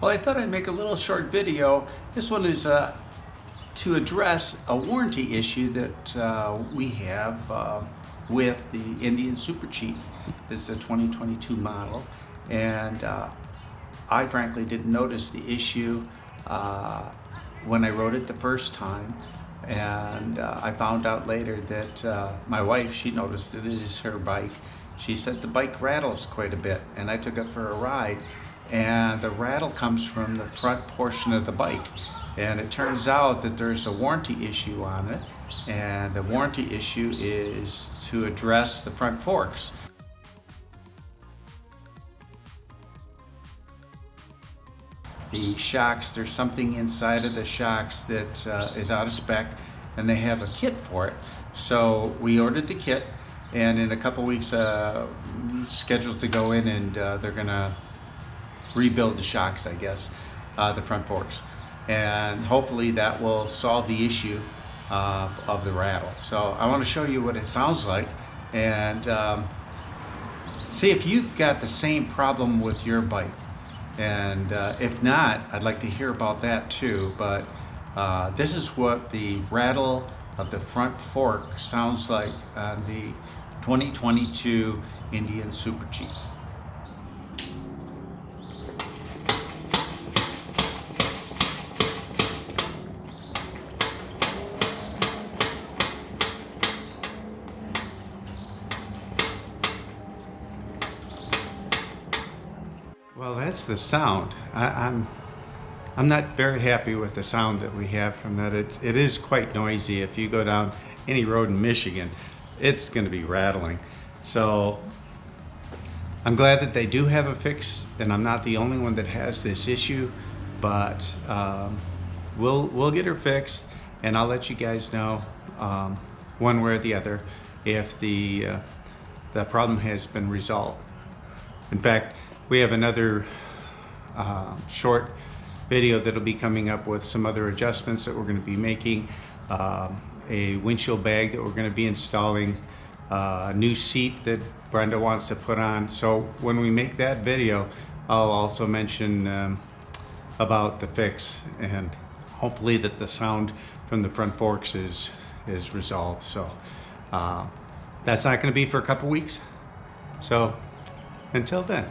Well, I thought I'd make a little short video. This one is to address a warranty issue that we have with the Indian Super Chief. This is a 2022 model, and I frankly didn't notice the issue when I wrote it the first time, and I found out later that my wife, she noticed it is her bike. She said the bike rattles quite a bit, and I took it for a ride, and the rattle comes from the front portion of the bike, and it turns out that there's a warranty issue on it, and the warranty issue is to address the front forks. The shocks, there's something inside of the shocks that is out of spec, and they have a kit for it. So we ordered the kit, and in a couple weeks scheduled to go in, and they're gonna rebuild the shocks, I guess, the front forks, and hopefully that will solve the issue of the rattle. So I want to show you what it sounds like, and see if you've got the same problem with your bike. And if not, I'd like to hear about that too. But this is what the rattle of the front fork sounds like on the 2022 Indian Super Chief. Well, that's the sound. I'm not very happy with the sound that we have from that. It is quite noisy. If you go down any road in Michigan, it's going to be rattling. So I'm glad that they do have a fix, and I'm not the only one that has this issue. But we'll get her fixed, and I'll let you guys know one way or the other if the problem has been resolved. In fact, we have another short video that'll be coming up with some other adjustments that we're going to be making, a windshield bag that we're going to be installing, a new seat that Brenda wants to put on. So when we make that video, I'll also mention about the fix, and hopefully that the sound from the front forks is resolved. So that's not going to be for a couple weeks. So until then.